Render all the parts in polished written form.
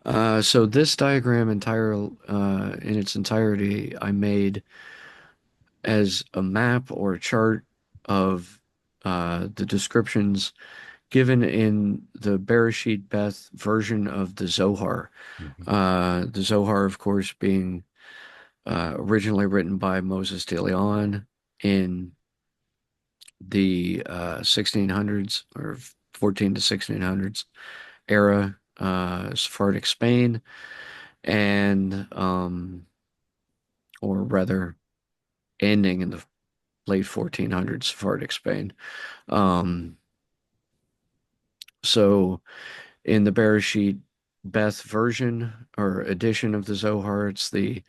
So this diagram in its entirety, I made as a map or a chart of the descriptions given in the Bereshit Beth version of the Zohar. Mhm. The Zohar, of course, being originally written by Moses de Leon in the 1600s or 14 to 1600s era, Sephardic Spain, and or rather ending in the late 1400s Sephardic Spain. Um, so in the Bereshit Beth version or edition of the Zohar, it's the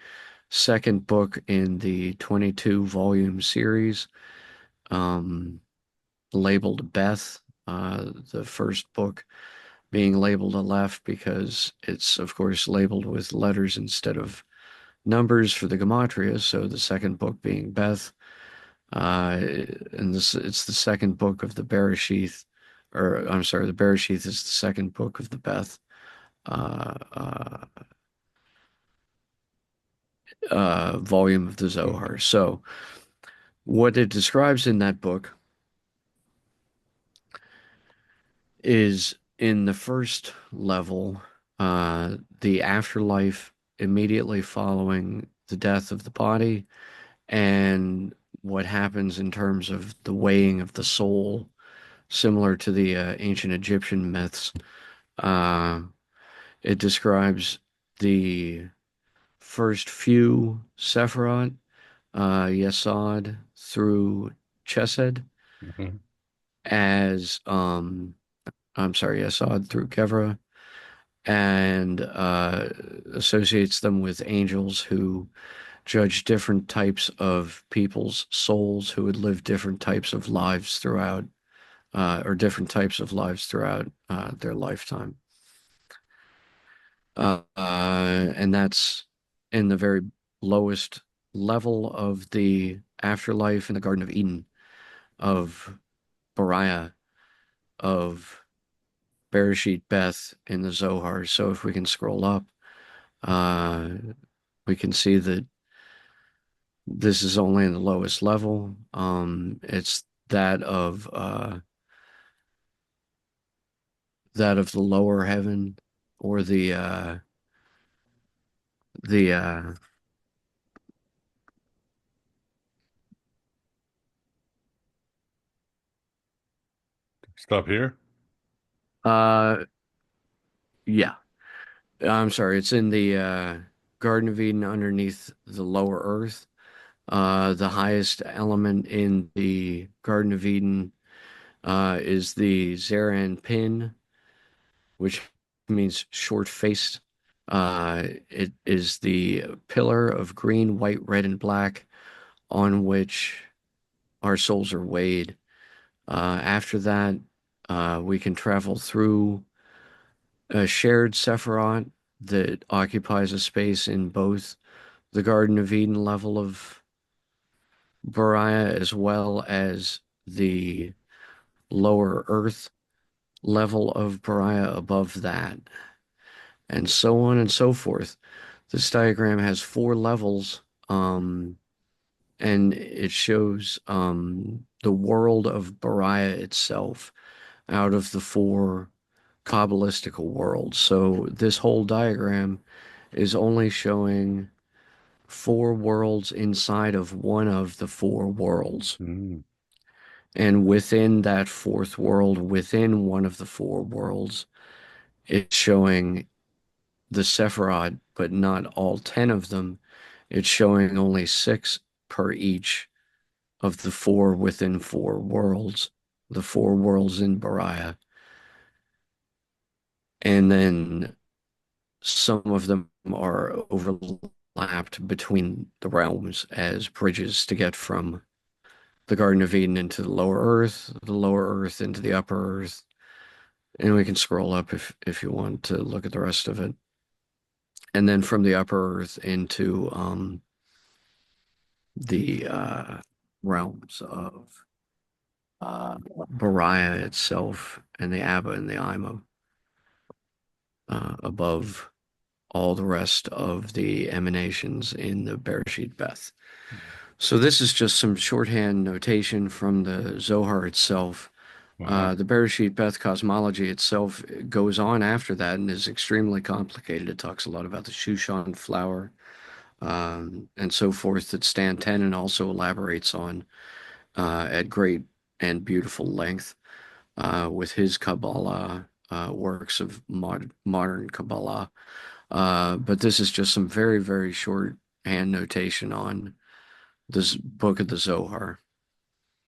second book in the 22 volume series, um, labeled Beth. The first book being labeled Aleph because it's, of course, labeled with letters instead of numbers for the Gematria. So the second book being Beth. Uh, and it's the second book of the Bereshith, or I'm sorry, the Bereshith is the second book of the Beth uh, uh, volume of the Mhm. Zohar. So what it describes in that book is in the first level, the afterlife immediately following the death of the body, and what happens in terms of the weighing of the soul, similar to the ancient Egyptian myths. Uh, it describes the first few Sephirot, Yesod through Chesed, Mhm. as I'm sorry, Yesod through Kevra, and associates them with angels who judge different types of people's souls who would live different types of lives throughout, or different types of lives throughout their lifetime. And that's in the very lowest level of the afterlife in the Garden of Eden, of Beriah, of Bereshit Beth in the Zohar. So if we can scroll up, uh, we can see that this is only in the lowest level. It's that of the lower heaven, or the Stop here. uh yeah. I'm sorry, it's in the Garden of Eden underneath the lower earth. The highest element in the Garden of Eden is the Zeran pin, which means short-faced. It is the pillar of green, white, red, and black on which our souls are weighed. After that, we can travel through a shared Sephiroth that occupies a space in both the Garden of Eden level of Beriah as well as the lower earth level of Beriah above that, and so on and so forth. This diagram has four levels, and it shows the world of Beriah itself out of the four Kabbalistical worlds. So this whole diagram is only showing four worlds inside of one of the four worlds. Mm. And within that fourth world, within one of the four worlds, it's showing the Sephiroth, but not all 10 of them. It's showing only six per each of the four within four worlds, the four worlds in Beriah. And then some of them are overlapped between the realms as bridges to get from the Garden of Eden into the lower earth into the upper earth. And we can scroll up if you want to look at the rest of it. And then from the upper earth into the realms of Beriah itself and the Abba and the Ima above. all the rest of the emanations in the Bereshit Beth. So this is just some shorthand notation from the Zohar itself. Wow. The Bereshit Beth cosmology itself goes on after that and is extremely complicated. It talks a lot about the Shushan flower and so forth that Stan Tenen also elaborates on at great and beautiful length with his Kabbalah works of modern Kabbalah. But this is just some very, very short hand notation on this book of the Zohar.